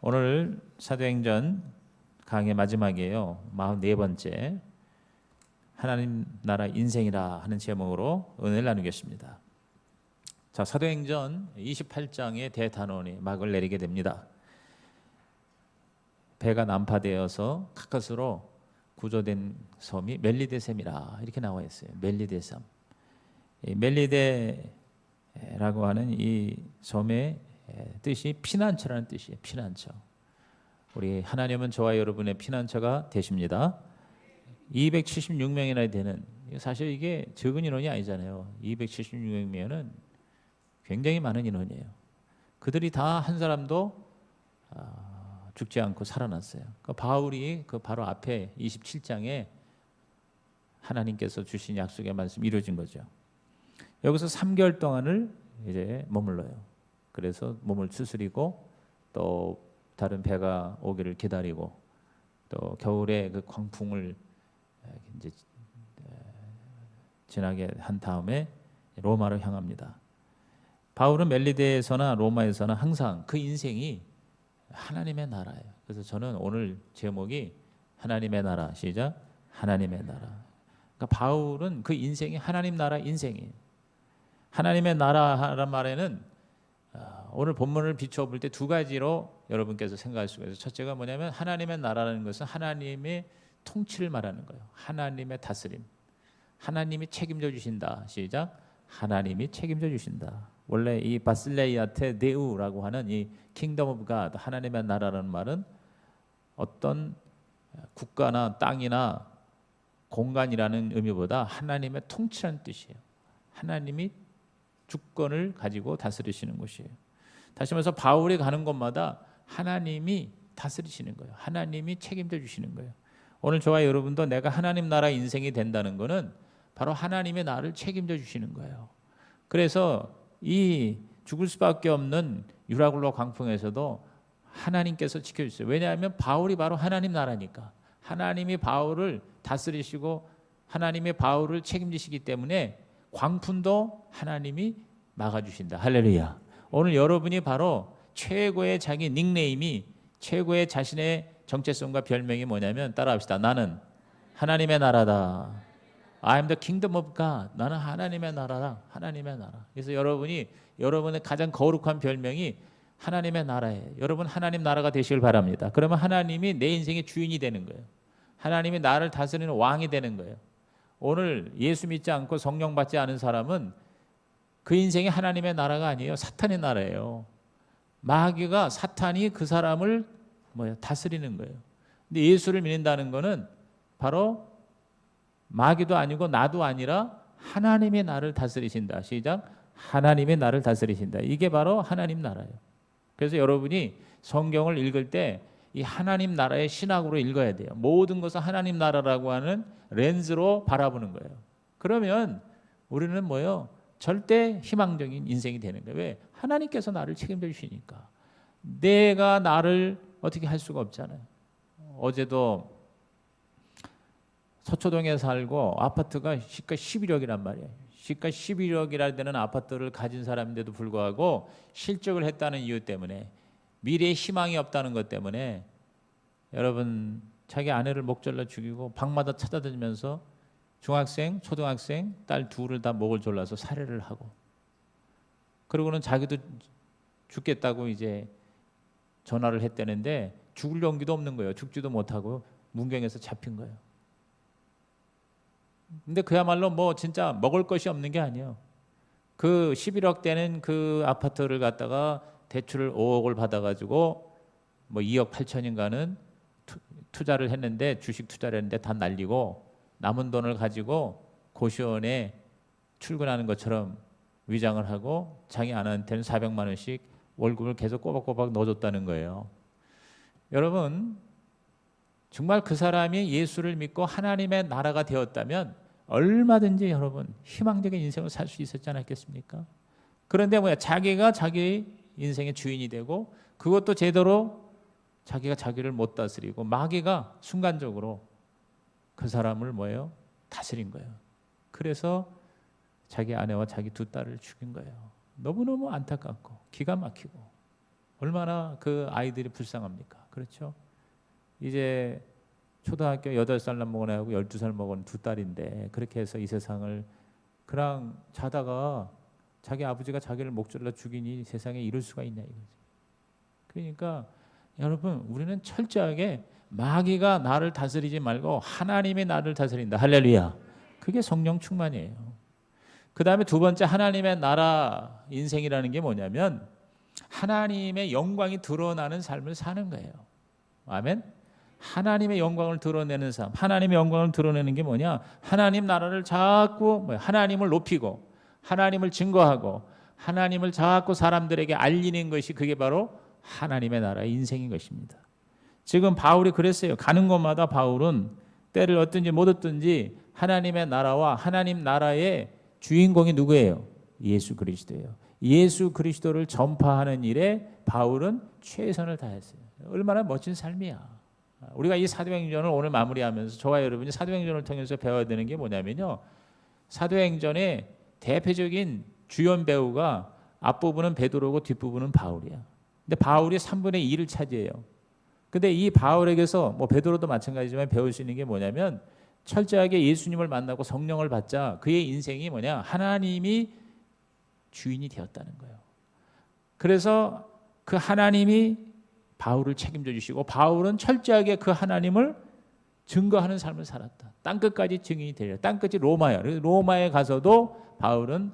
오늘 사도행전 강의 마지막이에요. 44번째 하나님 나라 인생이라 하는 제목으로 은혜를 나누겠습니다. 자, 사도행전 28장의 대단원이 막을 내리게 됩니다. 배가 난파되어서 가까스로 구조된 섬이 멜리데셈이라 이렇게 나와 있어요. 멜리데섬. 멜리데라고 하는 이 섬의 뜻이 피난처라는 뜻이에요. 피난처. 우리 하나님은 저와 여러분의 피난처가 되십니다. 276명이나 되는, 사실 이게 적은 인원이 아니잖아요. 276명이면 굉장히 많은 인원이에요. 그들이 다 한 사람도 죽지 않고 살아났어요. 그 바울이 그 바로 앞에 27장에 하나님께서 주신 약속의 말씀이 이루어진 거죠. 여기서 3개월 동안을 이제 머물러요. 그래서 몸을 추스리고 또 다른 배가 오기를 기다리고 또 겨울에 그 광풍을 이제 지나게 한 다음에 로마로 향합니다. 바울은 멜리데에서나 로마에서나 항상 그 인생이 하나님의 나라예요. 그래서 저는 오늘 제목이 하나님의 나라, 시작, 하나님의 나라. 그러니까 바울은 그 인생이 하나님 나라 인생이에요. 하나님의 나라라는 말에는 오늘 본문을 비추어 볼 때 두 가지로 여러분께서 생각할 수가 있어요. 첫째가 뭐냐면 하나님의 나라라는 것은 하나님의 통치를 말하는 거예요. 하나님의 다스림. 하나님이 책임져 주신다. 시작. 하나님이 책임져 주신다. 원래 이 바실레이아테 네우라고 하는 이 킹덤 오브 갓, 하나님의 나라라는 말은 어떤 국가나 땅이나 공간이라는 의미보다 하나님의 통치라는 뜻이에요. 하나님이 주권을 가지고 다스리시는 것이에요. 다시 말해서 바울이 가는 곳마다 하나님이 다스리시는 거예요. 하나님이 책임져 주시는 거예요. 오늘 저와 여러분도 내가 하나님 나라 인생이 된다는 것은 바로 하나님의 나를 책임져 주시는 거예요. 그래서 이 죽을 수밖에 없는 유라굴로 광풍에서도 하나님께서 지켜주세요. 왜냐하면 바울이 바로 하나님 나라니까. 하나님이 바울을 다스리시고 하나님이 바울을 책임지시기 때문에 광풍도 하나님이 막아주신다. 할렐루야. 오늘 여러분이 바로 최고의 자기 닉네임이, 최고의 자신의 정체성과 별명이 뭐냐면 따라합시다. 나는 하나님의 나라다. I am the kingdom of God. 나는 하나님의 나라다. 하나님의 나라. 그래서 여러분의 가장 거룩한 별명이 하나님의 나라예요. 여러분 하나님 나라가 되시길 바랍니다. 그러면 하나님이 내 인생의 주인이 되는 거예요. 하나님이 나를 다스리는 왕이 되는 거예요. 오늘 예수 믿지 않고 성령 받지 않은 사람은 그 인생이 하나님의 나라가 아니에요. 사탄의 나라예요. 마귀가, 사탄이 그 사람을 다스리는 거예요. 근데 예수를 믿는다는 것은 바로 마귀도 아니고 나도 아니라 하나님의 나를 다스리신다. 시작. 하나님의 나를 다스리신다. 이게 바로 하나님 나라예요. 그래서 여러분이 성경을 읽을 때 이 하나님 나라의 신학으로 읽어야 돼요. 모든 것을 하나님 나라라고 하는 렌즈로 바라보는 거예요. 그러면 우리는 절대 희망적인 인생이 되는 거예요. 왜? 하나님께서 나를 책임져 주시니까. 내가 나를 어떻게 할 수가 없잖아요. 어제도 서초동에 살고 아파트가 시가 11억이란 말이에요. 시가 11억이라 되는 아파트를 가진 사람인데도 불구하고 실적을 했다는 이유 때문에, 미래에 희망이 없다는 것 때문에 여러분 자기 아내를 목졸라 죽이고 방마다 찾아다니면서 중학생, 초등학생 딸 둘을 다 목을 졸라서 살해를 하고, 그러고는 자기도 죽겠다고 이제 전화를 했다는데 죽을 용기도 없는 거예요. 죽지도 못하고 문경에서 잡힌 거예요. 근데 그야말로 진짜 먹을 것이 없는 게 아니에요. 그 11억 되는 그 아파트를 갖다가 대출을 5억을 받아가지고 2억 8천인가는 투자를 했는데, 주식 투자를 했는데 다 날리고 남은 돈을 가지고 고시원에 출근하는 것처럼 위장을 하고 자기 아내한테는 400만 원씩 월급을 계속 꼬박꼬박 넣어줬다는 거예요. 여러분 정말 그 사람이 예수를 믿고 하나님의 나라가 되었다면 얼마든지 여러분 희망적인 인생을 살 수 있었지 않았겠습니까? 그런데 자기가 자기 인생의 주인이 되고, 그것도 제대로 자기가 자기를 못 다스리고 마귀가 순간적으로 그 사람을 다스린 거예요. 그래서 자기 아내와 자기 두 딸을 죽인 거예요. 너무너무 안타깝고 기가 막히고. 얼마나 그 아이들이 불쌍합니까? 그렇죠? 이제 초등학교 8살 먹은 애하고 12살 먹은 두 딸인데 그렇게 해서 이 세상을 그냥 자다가 자기 아버지가 자기를 목졸라 죽이니 세상에 이럴 수가 있냐 이거지. 그러니까 여러분 우리는 철저하게 마귀가 나를 다스리지 말고 하나님이 나를 다스린다. 할렐루야. 그게 성령 충만이에요. 그 다음에 두 번째 하나님의 나라 인생이라는 게 뭐냐면 하나님의 영광이 드러나는 삶을 사는 거예요. 아멘. 하나님의 영광을 드러내는 삶. 하나님의 영광을 드러내는 게 뭐냐? 하나님 나라를 자꾸 하나님을 높이고 하나님을 증거하고 하나님을 자꾸 사람들에게 알리는 것이 그게 바로 하나님의 나라의 인생인 것입니다. 지금 바울이 그랬어요. 가는 곳마다 바울은 때를 얻든지 못 얻든지 하나님의 나라와 하나님 나라의 주인공이 누구예요? 예수 그리스도예요. 예수 그리스도를 전파하는 일에 바울은 최선을 다했어요. 얼마나 멋진 삶이야. 우리가 이 사도행전을 오늘 마무리하면서 저와 여러분이 사도행전을 통해서 배워야 되는 게 뭐냐면요. 사도행전의 대표적인 주연 배우가 앞부분은 베드로고 뒷부분은 바울이야. 근데 바울이 3분의 2를 차지해요. 근데 이 바울에게서 뭐 베드로도 마찬가지지만 배울 수 있는 게 뭐냐면 철저하게 예수님을 만나고 성령을 받자 그의 인생이 뭐냐? 하나님이 주인이 되었다는 거예요. 그래서 그 하나님이 바울을 책임져 주시고 바울은 철저하게 그 하나님을 증거하는 삶을 살았다. 땅끝까지 증인이 되려. 땅끝이 로마야. 로마에 가서도 바울은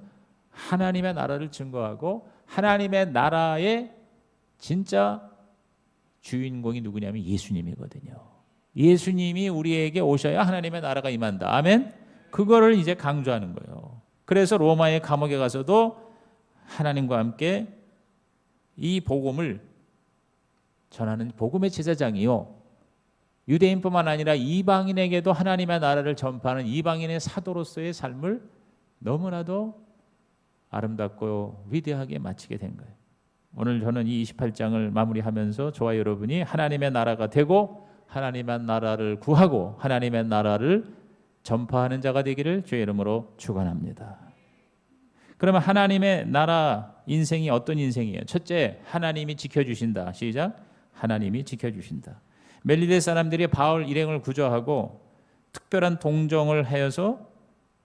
하나님의 나라를 증거하고 하나님의 나라의 진짜 주인공이 누구냐면 예수님이거든요. 예수님이 우리에게 오셔야 하나님의 나라가 임한다. 아멘. 그거를 이제 강조하는 거예요. 그래서 로마의 감옥에 가서도 하나님과 함께 이 복음을 전하는 복음의 제사장이요. 유대인뿐만 아니라 이방인에게도 하나님의 나라를 전파하는 이방인의 사도로서의 삶을 너무나도 아름답고 위대하게 마치게 된 거예요. 오늘 저는 이 28장을 마무리하면서 저와 여러분이 하나님의 나라가 되고 하나님의 나라를 구하고 하나님의 나라를 전파하는 자가 되기를 주의 이름으로 축원합니다. 그러면 하나님의 나라 인생이 어떤 인생이에요? 첫째, 하나님이 지켜주신다. 시작. 하나님이 지켜주신다. 멜리데 사람들이 바울 일행을 구조하고 특별한 동정을 하여서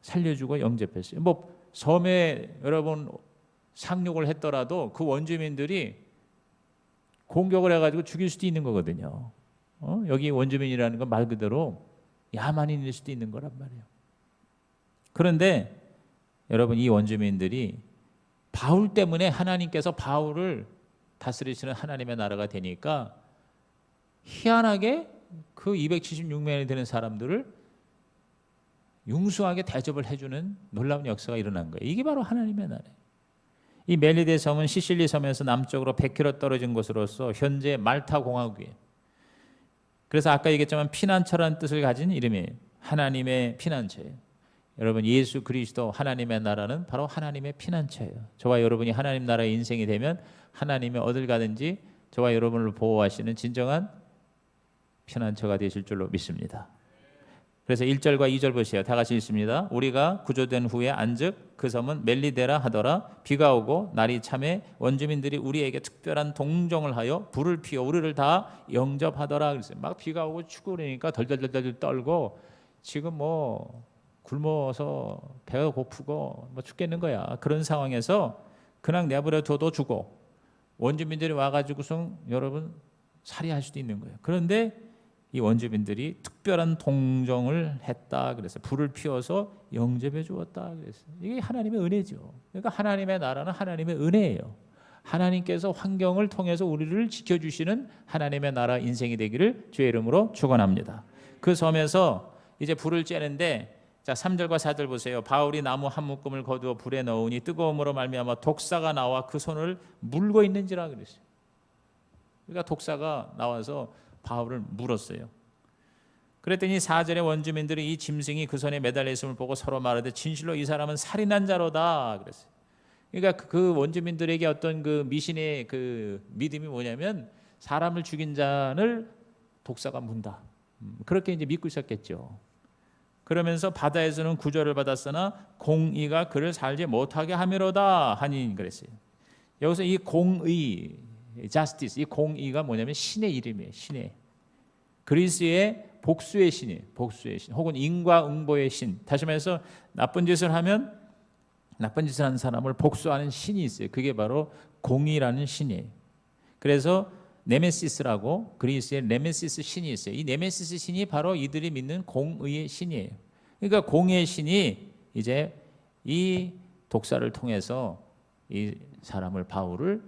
살려주고 영접했어요. 뭐 섬에 여러분 상륙을 했더라도 그 원주민들이 공격을 해가지고 죽일 수도 있는 거거든요. 여기 원주민이라는 건 말 그대로 야만인일 수도 있는 거란 말이에요. 그런데 여러분 이 원주민들이 바울 때문에 하나님께서 바울을 다스리시는 하나님의 나라가 되니까 희한하게 그 276명이 되는 사람들을 융숭하게 대접을 해주는 놀라운 역사가 일어난 거예요. 이게 바로 하나님의 나라예요. 이 멜리데 섬은 시실리 섬에서 남쪽으로 100km 떨어진 곳으로서 현재 말타 공화국이에요. 그래서 아까 얘기했지만 피난처라는 뜻을 가진 이름이에요. 하나님의 피난처예요. 여러분 예수 그리스도 하나님의 나라는 바로 하나님의 피난처예요. 저와 여러분이 하나님 나라의 인생이 되면 하나님이 어딜 가든지 저와 여러분을 보호하시는 진정한 피난처가 되실 줄로 믿습니다. 그래서 1절과 2절 보세요. 다 같이 읽습니다. 우리가 구조된 후에 안즉 그 섬은 멜리데라 하더라. 비가 오고 날이 참에 원주민들이 우리에게 특별한 동정을 하여 불을 피워 우리를 다 영접하더라. 그랬어요. 막 비가 오고 춥고 그러니까 덜덜덜덜 떨고 지금 뭐 굶어서 배가 고프고 뭐 죽겠는 거야. 그런 상황에서 그냥 내버려 둬도 주고 원주민들이 와가지고서 여러분 살해할 수도 있는 거예요. 그런데 이 원주민들이 특별한 동정을 했다. 그래서 불을 피워서 영접해 주었다. 그래서 이게 하나님의 은혜죠. 그러니까 하나님의 나라는 하나님의 은혜예요. 하나님께서 환경을 통해서 우리를 지켜주시는 하나님의 나라 인생이 되기를 주의 이름으로 축원합니다. 그 섬에서 이제 불을 쬐는데 자 3절과 4절 보세요. 바울이 나무 한 묶음을 거두어 불에 넣으니 뜨거움으로 말미암아 독사가 나와 그 손을 물고 있는지라 그랬어요. 그러니까 독사가 나와서 바울을 물었어요. 그랬더니 4절의 원주민들이 이 짐승이 그 손에 매달려 있음을 보고 서로 말하되 진실로 이 사람은 살인한 자로다 그랬어요. 그러니까 그 원주민들에게 어떤 그 미신의 그 믿음이 뭐냐면 사람을 죽인 자를 독사가 문다. 그렇게 이제 믿고 있었겠죠. 그러면서 바다에서는 구조를 받았으나 공의가 그를 살지 못하게 하미로다 하니 그랬어요. 여기서 이 공의 justice, 이 공의가 뭐냐면 신의 이름이에요. 신의. 그리스의 복수의 신이에요. 복수의 신. 혹은 인과응보의 신. 다시 말해서 나쁜 짓을 하면 나쁜 짓을 하는 사람을 복수하는 신이 있어요. 그게 바로 공의라는 신이에요. 그래서 네메시스라고 그리스의 네메시스 신이 있어요. 이 네메시스 신이 바로 이들이 믿는 공의의 신이에요. 그러니까 공의의 신이 이제 이 독사를 통해서 이 사람을 바울을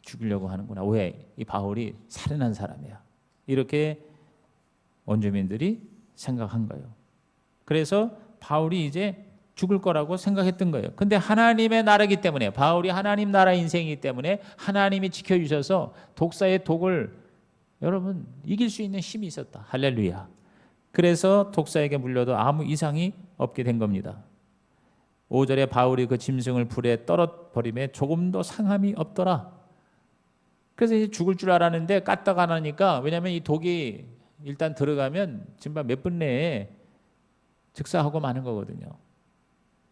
죽이려고 하는구나. 왜? 이 바울이 살인한 사람이야. 이렇게 원주민들이 생각한 거예요. 그래서 바울이 이제 죽을 거라고 생각했던 거예요. 근데 하나님의 나라이기 때문에, 바울이 하나님 나라 인생이기 때문에 하나님이 지켜주셔서 독사의 독을 여러분 이길 수 있는 힘이 있었다. 할렐루야. 그래서 독사에게 물려도 아무 이상이 없게 된 겁니다. 5절에 바울이 그 짐승을 불에 떨어버림에 조금도 상함이 없더라. 그래서 이제 죽을 줄 알았는데 까딱 안 하니까, 왜냐하면 이 독이 일단 들어가면 지금 몇 분 내에 즉사하고 마는 거거든요.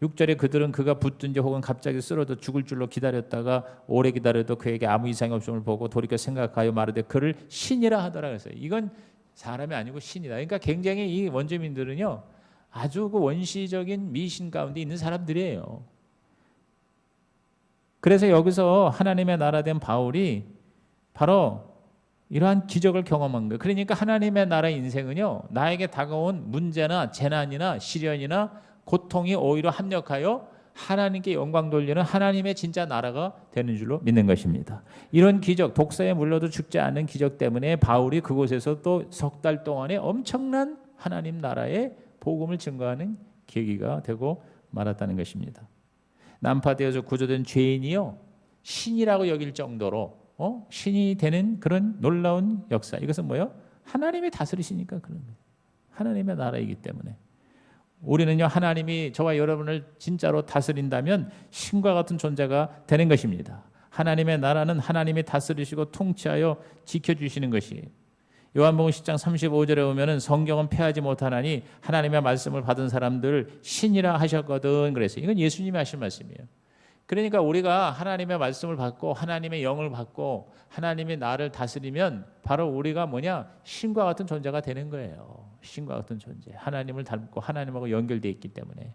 6절에 그들은 그가 붙든지 혹은 갑자기 쓰러져 죽을 줄로 기다렸다가 오래 기다려도 그에게 아무 이상이 없음을 보고 돌이켜 생각하여 말하되 그를 신이라 하더라. 그랬어요. 이건 사람이 아니고 신이다. 그러니까 굉장히 이 원주민들은요 아주 그 원시적인 미신 가운데 있는 사람들이에요. 그래서 여기서 하나님의 나라 된 바울이 바로 이러한 기적을 경험한 거예요. 그러니까 하나님의 나라의 인생은요 나에게 다가온 문제나 재난이나 시련이나 고통이 오히려 합력하여 하나님께 영광 돌리는 하나님의 진짜 나라가 되는 줄로 믿는 것입니다. 이런 기적, 독사에 물려도 죽지 않는 기적 때문에 바울이 그곳에서 또 석 달 동안에 엄청난 하나님 나라의 복음을 증거하는 계기가 되고 말았다는 것입니다. 난파되어서 구조된 죄인이요 신이라고 여길 정도로 신이 되는 그런 놀라운 역사. 이것은 뭐예요? 하나님이 다스리시니까 그런 거예요. 하나님의 나라이기 때문에. 우리는요 하나님이 저와 여러분을 진짜로 다스린다면 신과 같은 존재가 되는 것입니다. 하나님의 나라는 하나님이 다스리시고 통치하여 지켜주시는 것이에요. 요한복음 10장 35절에 보면은 성경은 패하지 못하나니 하나님의 말씀을 받은 사람들 신이라 하셨거든 그랬어요. 이건 예수님이 하신 말씀이에요. 그러니까 우리가 하나님의 말씀을 받고 하나님의 영을 받고 하나님이 나를 다스리면 바로 우리가 뭐냐 신과 같은 존재가 되는 거예요. 신과 같은 존재. 하나님을 닮고 하나님하고 연결되어 있기 때문에.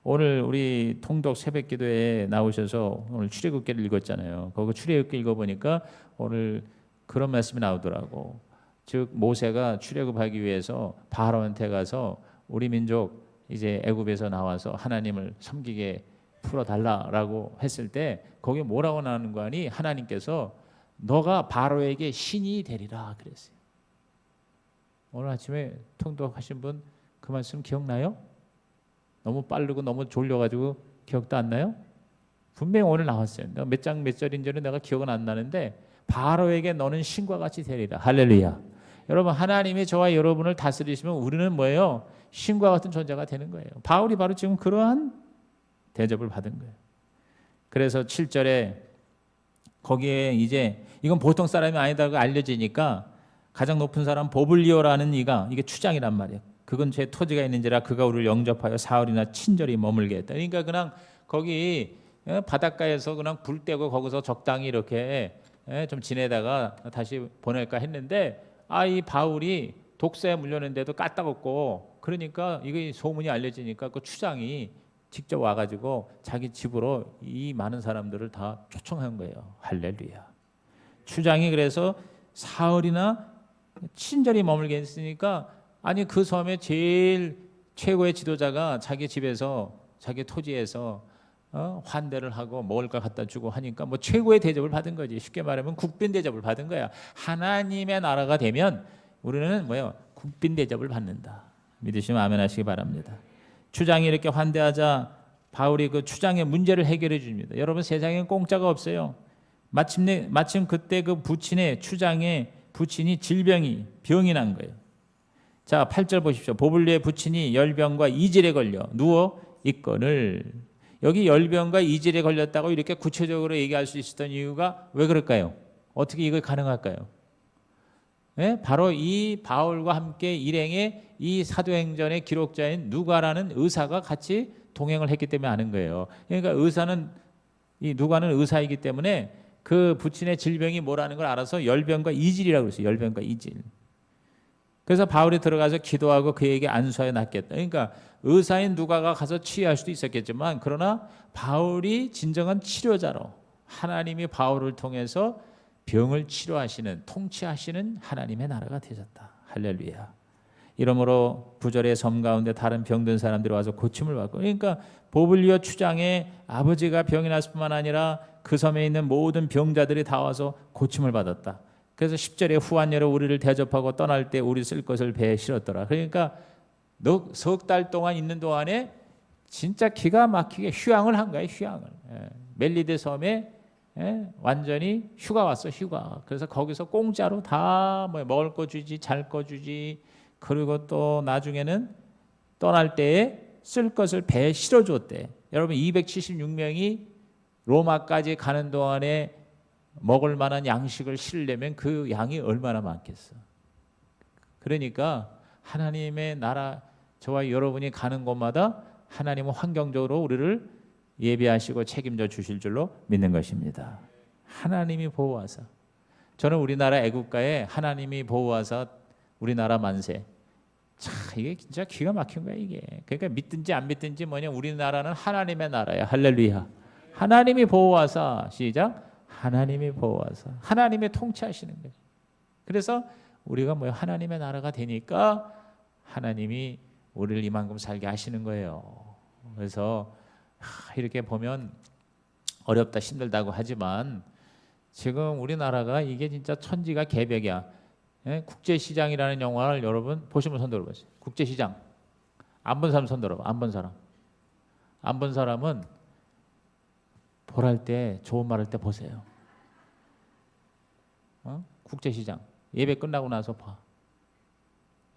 오늘 우리 통독 새벽기도에 나오셔서 오늘 출애굽기를 읽었잖아요. 거기 출애굽기 읽어보니까 오늘 그런 말씀이 나오더라고. 즉 모세가 출애굽하기 위해서 바로한테 가서 우리 민족 이제 애굽에서 나와서 하나님을 섬기게 풀어달라라고 했을 때 거기에 뭐라고 나오는 거 아니? 하나님께서 너가 바로에게 신이 되리라 그랬어요. 오늘 아침에 통독하신 분 그 말씀 기억나요? 너무 빠르고 너무 졸려가지고 기억도 안 나요? 분명히 오늘 나왔어요. 내가 몇 장 몇 절인지는 내가 기억은 안 나는데 바로에게 너는 신과 같이 되리라. 할렐루야. 여러분 하나님이 저와 여러분을 다스리시면 우리는 뭐예요? 신과 같은 존재가 되는 거예요. 바울이 바로 지금 그러한 대접을 받은 거예요. 그래서 7절에 거기에 이제 이건 보통 사람이 아니다고 알려지니까 가장 높은 사람 보블리오라는 이가 이게 추장이란 말이에요. 그건 제 토지가 있는지라 그가 우리를 영접하여 사흘이나 친절히 머물게 했다. 그러니까 그냥 거기 바닷가에서 그냥 불 떼고 거기서 적당히 이렇게 좀 지내다가 다시 보낼까 했는데 이 바울이 독사에 물렸는데도 까딱없고 그러니까 이게 소문이 알려지니까 그 추장이 직접 와가지고 자기 집으로 이 많은 사람들을 다 초청한 거예요. 할렐루야. 추장이 그래서 사흘이나 친절히 머물게 했으니까 아니 그 섬의 제일 최고의 지도자가 자기 집에서 자기 토지에서 환대를 하고 먹을 걸 갖다 주고 하니까 뭐 최고의 대접을 받은 거지. 쉽게 말하면 국빈 대접을 받은 거야. 하나님의 나라가 되면 우리는 뭐예요? 국빈 대접을 받는다. 믿으시면 아멘 하시기 바랍니다. 추장이 이렇게 환대하자 바울이 그 추장의 문제를 해결해 줍니다. 여러분 세상에 공짜가 없어요. 마침 그때 그 부친의 추장의 부친이 병이 난 거예요. 자 8절 보십시오. 보블리오의 부친이 열병과 이질에 걸려 누워 있거늘. 여기 열병과 이질에 걸렸다고 이렇게 구체적으로 얘기할 수 있었던 이유가 왜 그럴까요? 어떻게 이걸 가능할까요? 네? 바로 이 바울과 함께 일행의 이 사도행전의 기록자인 누가라는 의사가 같이 동행을 했기 때문에 아는 거예요. 그러니까 의사는 이 누가는 의사이기 때문에 그 부친의 질병이 뭐라는 걸 알아서 열병과 이질이라고 그랬어요. 열병과 이질. 그래서 바울이 들어가서 기도하고 그에게 안수하여 낫겠다. 그러니까 의사인 누가가 가서 치유할 수도 있었겠지만 그러나 바울이 진정한 치료자로 하나님이 바울을 통해서 병을 치료하시는 통치하시는 하나님의 나라가 되셨다. 할렐루야. 이러므로 부절의 섬 가운데 다른 병든 사람들이 와서 고침을 받고 그러니까 보블리오 추장의 아버지가 병이 났을 뿐만 아니라 그 섬에 있는 모든 병자들이 다 와서 고침을 받았다. 그래서 10절에 후한여로 우리를 대접하고 떠날 때 우리 쓸 것을 배에 실었더라. 그러니까 석 달 동안 있는 동안에 진짜 기가 막히게 휴양을 한 거예요. 휴양을. 멜리데 섬에 완전히 휴가 왔어. 휴가. 그래서 거기서 공짜로 다 뭐 먹을 거 주지 잘 거 주지 그리고 또 나중에는 떠날 때에 쓸 것을 배에 실어줬대. 여러분 276명이 로마까지 가는 동안에 먹을 만한 양식을 실려면 그 양이 얼마나 많겠어. 그러니까 하나님의 나라 저와 여러분이 가는 곳마다 하나님은 환경적으로 우리를 예비하시고 책임져 주실 줄로 믿는 것입니다. 하나님이 보호하사. 저는 우리나라 애국가에 하나님이 보호하사 우리나라 만세. 참 이게 진짜 기가 막힌 거야 이게. 그러니까 믿든지 안 믿든지 뭐냐 우리나라는 하나님의 나라야. 할렐루야. 하나님이 보호하사 시작. 하나님이 보호하사 하나님이 통치하시는 거예요. 그래서 우리가 뭐 하나님의 나라가 되니까 하나님이 우리를 이만큼 살게 하시는 거예요. 그래서 이렇게 보면 어렵다 힘들다고 하지만 지금 우리나라가 이게 진짜 천지가 개벽이야. 국제시장이라는 영화를 여러분 보시면 손 들어보세요. 국제시장 안 본 사람 손 들어봐. 안 본 사람. 안 본 사람은 보랄 때 좋은 말 할 때 보세요. 국제시장 예배 끝나고 나서 봐.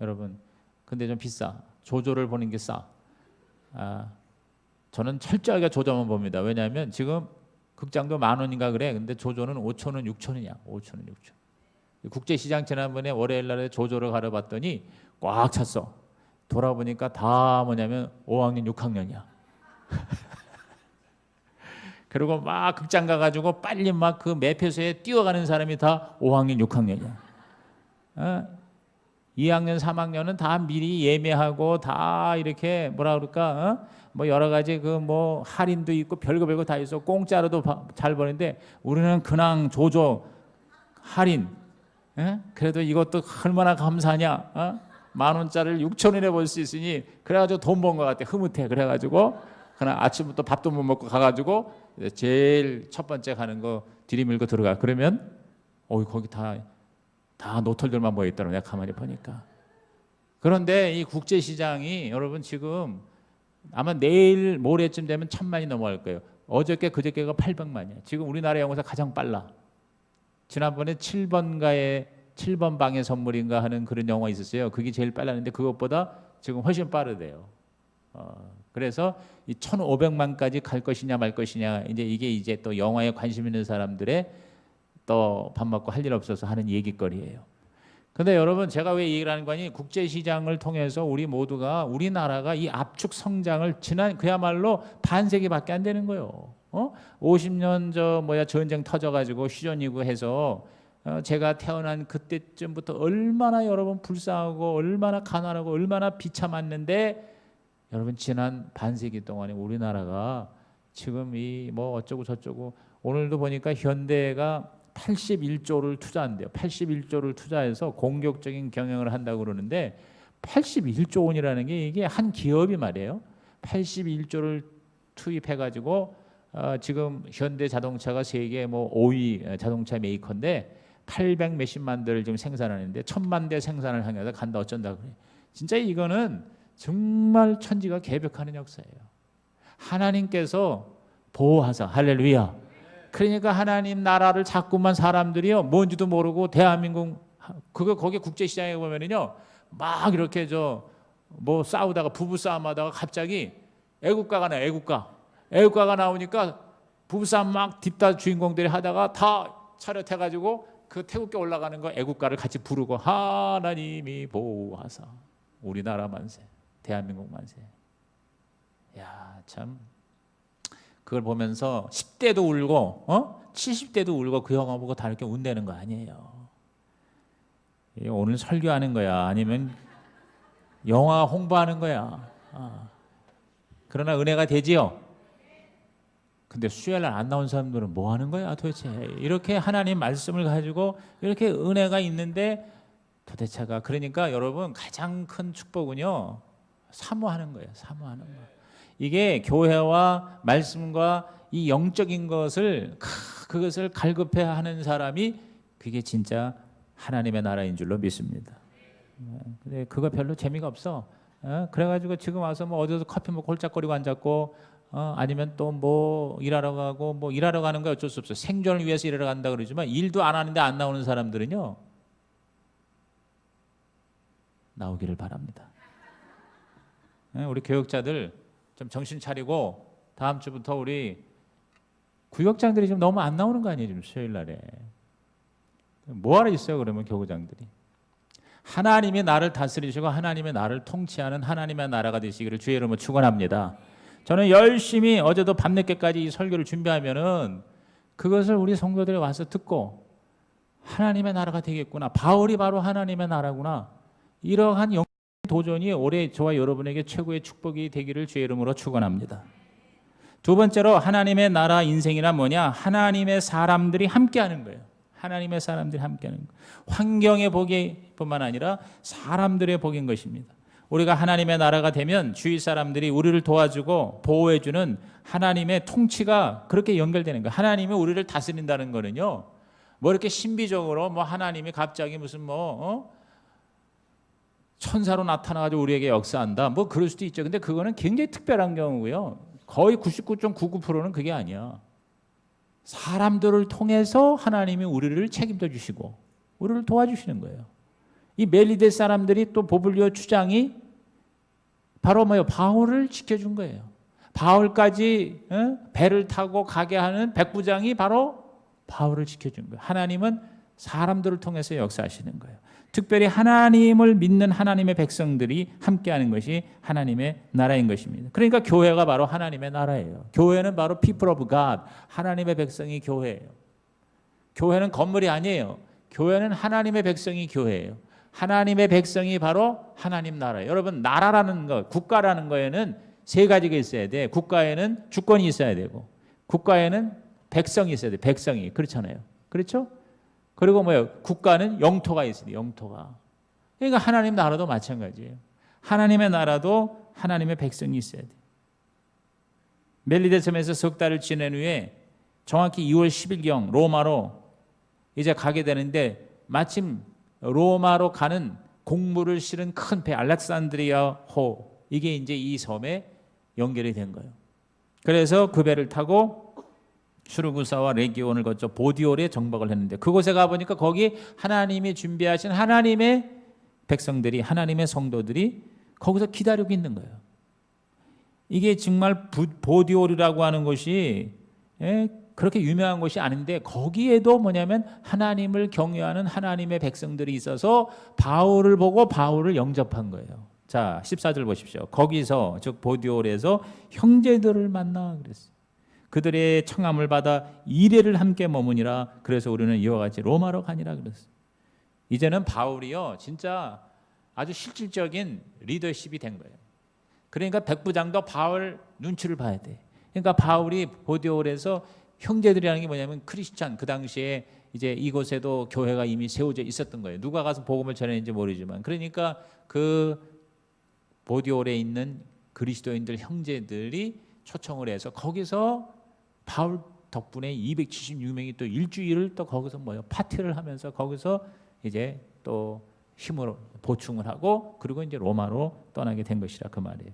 여러분 근데 좀 비싸. 조조를 보는 게 싸. 저는 철저하게 조조만 봅니다. 왜냐하면 지금 극장도 10,000원인가 그래. 근데 조조는 5,000원, 6,000원이야. 5,000원, 6,000원. 국제시장 지난번에 월요일 날에 조조를 가러 봤더니 꽉 찼어. 돌아보니까 다 뭐냐면 5학년, 6학년이야. 그리고 막 극장 가가지고 빨리 막 그 매표소에 뛰어가는 사람이 다 5학년, 6학년이야. 2학년, 3학년은 다 미리 예매하고 다 이렇게 뭐라 그럴까? 뭐 여러 가지 그 뭐 할인도 있고 별거 다 있어. 공짜로도 잘 버는데 우리는 그냥 조조 할인. 그래도 이것도 얼마나 감사하냐? 10,000원짜리를 6,000원에 볼 수 있으니 그래가지고 돈 번 것 같아. 흐뭇해. 그래가지고 그냥 아침부터 밥도 못 먹고 가가지고 제일 첫 번째 가는 거 들이밀고 들어가. 그러면 거기 다 노털들만 모여 있더라고. 내가 가만히 보니까. 그런데 이 국제시장이 여러분 지금 아마 내일 모레쯤 되면 1,000만이 넘어갈 거예요. 어저께 그저께가 800만이야. 지금 우리나라 영화에서 가장 빨라. 지난번에 7번 방의 선물인가 하는 그런 영화 있었어요. 그게 제일 빨랐는데 그것보다 지금 훨씬 빠르대요. 그래서 이 1,500만까지 갈 것이냐 말 것이냐 이게 또 영화에 관심 있는 사람들의 또 밥 먹고 할 일 없어서 하는 얘기거리예요. 근데 여러분 제가 왜 얘기를 하는 거니 국제시장을 통해서 우리 모두가 우리나라가 이 압축 성장을 지난 그야말로 반세기밖에 안 되는 거예요. 50년 전쟁 터져가지고 휴전이고 해서 제가 태어난 그때쯤부터 얼마나 여러분 불쌍하고 얼마나 가난하고 얼마나 비참했는데 여러분 지난 반세기 동안에 우리나라가 지금 이 뭐 어쩌고 저쩌고 오늘도 보니까 현대가 81조를 투자한대요. 81조를 투자해서 공격적인 경영을 한다고 그러는데 81조 원이라는 게 이게 한 기업이 말이에요. 81조를 투입해가지고 지금 현대 자동차가 세계 뭐 5위 자동차 메이커인데 800 몇십만 대를 지금 생산하는데 1,000만 대 생산을 향해서 간다 어쩐다 그래. 진짜 이거는 정말 천지가 개벽하는 역사예요. 하나님께서 보호하사 할렐루야. 그러니까 하나님 나라를 자꾸만 사람들이요 뭔지도 모르고 대한민국 거기 국제시장에 보면은요 막 이렇게 뭐 싸우다가 부부 싸움하다가 갑자기 애국가가 나오니까 부부싸움 막 딥다 주인공들이 하다가 다 차렷해가지고 그 태국에 올라가는 거 애국가를 같이 부르고 하나님이 보호하사 우리나라 만세 대한민국 만세. 야 참 그걸 보면서 10대도 울고 70대도 울고 그 영화 보고 다 이렇게 운대는 거 아니에요. 오늘 설교하는 거야, 아니면 영화 홍보하는 거야. 그러나 은혜가 되지요. 근데 수요일날 안 나온 사람들은 뭐 하는 거야 도대체? 이렇게 하나님 말씀을 가지고 이렇게 은혜가 있는데 도대체가, 그러니까 여러분 가장 큰 축복은요, 사모하는 거예요. 사모하는 거. 이게 교회와 말씀과 이 영적인 것을, 그것을 갈급해 하는 사람이 그게 진짜 하나님의 나라인 줄로 믿습니다. 근데 그거 별로 재미가 없어. 그래가지고 지금 와서 뭐 어디서 커피 먹고 홀짝거리고 앉았고, 아니면 또 뭐 일하러 가고, 뭐 일하러 가는 거 어쩔 수 없어. 생존을 위해서 일하러 간다 그러지만 일도 안 하는데 안 나오는 사람들은요, 나오기를 바랍니다. 우리 교육자들 좀 정신 차리고 다음 주부터 우리 구역장들이 좀 너무 안 나오는 거 아니에요? 지금 수요일 날에 뭐하러 있어요? 그러면 교구장들이. 하나님이 나를 다스리시고 하나님의 나를 통치하는 하나님의 나라가 되시기를 주의 이름으로 축원합니다. 저는 열심히 어제도 밤늦게까지 이 설교를 준비하면은 그것을 우리 성도들이 와서 듣고 하나님의 나라가 되겠구나, 바울이 바로 하나님의 나라구나, 이러한 영적 도전이 올해 저와 여러분에게 최고의 축복이 되기를 주의 이름으로 축원합니다. 두 번째로 하나님의 나라 인생이란 뭐냐? 하나님의 사람들이 함께하는 거예요. 하나님의 사람들이 함께하는 거. 환경의 복이뿐만 아니라 사람들의 복인 것입니다. 우리가 하나님의 나라가 되면 주위 사람들이 우리를 도와주고 보호해주는 하나님의 통치가 그렇게 연결되는 거예요. 하나님이 우리를 다스린다는 거는요, 뭐 이렇게 신비적으로 뭐 하나님이 갑자기 무슨 천사로 나타나가지고 우리에게 역사한다, 뭐 그럴 수도 있죠. 근데 그거는 굉장히 특별한 경우고요. 거의 99.99%는 그게 아니야. 사람들을 통해서 하나님이 우리를 책임져 주시고 우리를 도와주시는 거예요. 이 멜리데 사람들이 또 보블리오 추장이 바로 바울을 지켜준 거예요. 바울까지 배를 타고 가게 하는 백부장이 바로 바울을 지켜준 거예요. 하나님은 사람들을 통해서 역사하시는 거예요. 특별히 하나님을 믿는 하나님의 백성들이 함께하는 것이 하나님의 나라인 것입니다. 그러니까 교회가 바로 하나님의 나라예요. 교회는 바로 people of God, 하나님의 백성이 교회예요. 교회는 건물이 아니에요. 교회는 하나님의 백성이 교회예요. 하나님의 백성이 바로 하나님 나라예요. 여러분, 나라라는 것, 국가라는 거에는 세 가지가 있어야 돼. 국가에는 주권이 있어야 되고, 국가에는 백성이 있어야 돼. 백성이. 그렇잖아요. 그렇죠? 그리고 국가는 영토가 있어요. 영토가. 그러니까 하나님 나라도 마찬가지예요. 하나님의 나라도 하나님의 백성이 있어야 돼요. 멜리데 섬에서 석 달을 지낸 후에 정확히 2월 10일경 로마로 이제 가게 되는데, 마침 로마로 가는 곡물을 실은 큰 배, 알렉산드리아호, 이게 이제 이 섬에 연결이 된 거예요. 그래서 그 배를 타고 수르구사와 레기온을 거쳐 보디올에 정박을 했는데, 그곳에 가보니까 거기 하나님이 준비하신 하나님의 백성들이, 하나님의 성도들이 거기서 기다리고 있는 거예요. 이게 정말 보디올이라고 하는 곳이 그렇게 유명한 곳이 아닌데, 거기에도 뭐냐면 하나님을 경외하는 하나님의 백성들이 있어서 바울을 보고 바울을 영접한 거예요. 자, 14절 보십시오. 거기서, 즉 보디올에서 형제들을 만나 그랬어요. 그들의 청함을 받아 2회를 함께 머무니라. 그래서 우리는 이와 같이 로마로 가니라 그랬어요. 이제는 바울이요, 진짜 아주 실질적인 리더십이 된 거예요. 그러니까 백부장도 바울 눈치를 봐야 돼. 그러니까 바울이 보디올에서, 형제들이라는 게 뭐냐면 크리스찬, 그 당시에 이제 이곳에도 교회가 이미 세워져 있었던 거예요. 누가 가서 복음을 전했는지 모르지만, 그러니까 그 보디올에 있는 그리스도인들 형제들이 초청을 해서 거기서 바울 덕분에 276명이 또 일주일을 또 거기서 파티를 하면서 거기서 이제 또 힘으로 보충을 하고, 그리고 이제 로마로 떠나게 된 것이라 그 말이에요.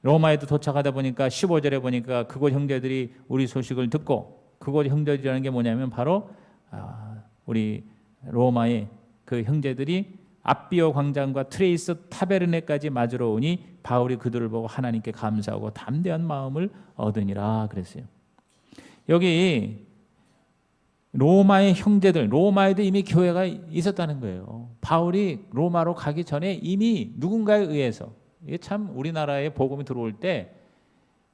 로마에도 도착하다 보니까 15절에 보니까 그곳 형제들이 우리 소식을 듣고, 그곳 형제들이라는 게 뭐냐면 바로 우리 로마의 그 형제들이 앞비오 광장과 트레이스 타베르네까지 맞으러 오니 바울이 그들을 보고 하나님께 감사하고 담대한 마음을 얻으니라 그랬어요. 여기 로마의 형제들, 로마에도 이미 교회가 있었다는 거예요. 바울이 로마로 가기 전에 이미 누군가에 의해서, 이게 참 우리나라에 복음이 들어올 때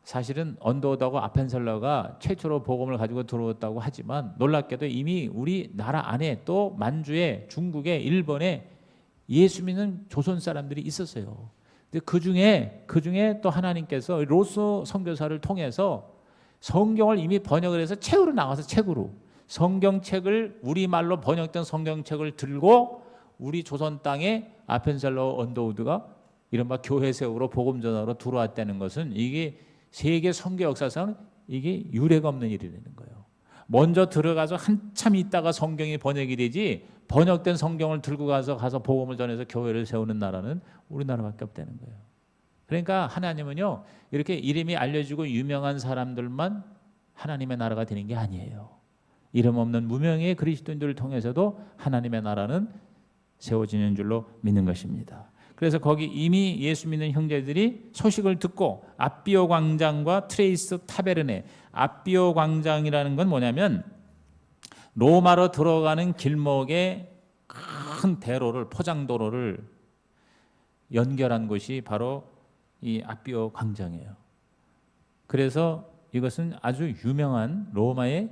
사실은 언더우드하고 아펜셀러가 최초로 복음을 가지고 들어왔다고 하지만 놀랍게도 이미 우리나라 안에 또 만주에, 중국에, 일본에 예수 믿는 조선 사람들이 있었어요. 근데 그 중에 또 하나님께서 로스 선교사를 통해서 성경을 이미 번역을 해서 책으로 나와서 책으로 성경책을 우리말로 번역된 성경책을 들고 우리 조선 땅에 아펜셀러 언더우드가 이른바 교회 세우로 복음 전하러 들어왔다는 것은 이게 세계 선교 역사상 이게 유례가 없는 일이라는 거예요. 먼저 들어가서 한참 있다가 성경이 번역이 되지 번역된 성경을 들고 가서 복음을 전해서 교회를 세우는 나라는 우리나라밖에 없다는 거예요. 그러니까 하나님은요 이렇게 이름이 알려지고 유명한 사람들만 하나님의 나라가 되는 게 아니에요. 이름 없는 무명의 그리스도인들을 통해서도 하나님의 나라는 세워지는 줄로 믿는 것입니다. 그래서 거기 이미 예수 믿는 형제들이 소식을 듣고 아비오 광장과 트레이스 타베르네, 아비오 광장이라는 건 뭐냐면 로마로 들어가는 길목에 큰 대로를, 포장도로를 연결한 곳이 바로 이 아비오 광장이에요. 그래서 이것은 아주 유명한 로마의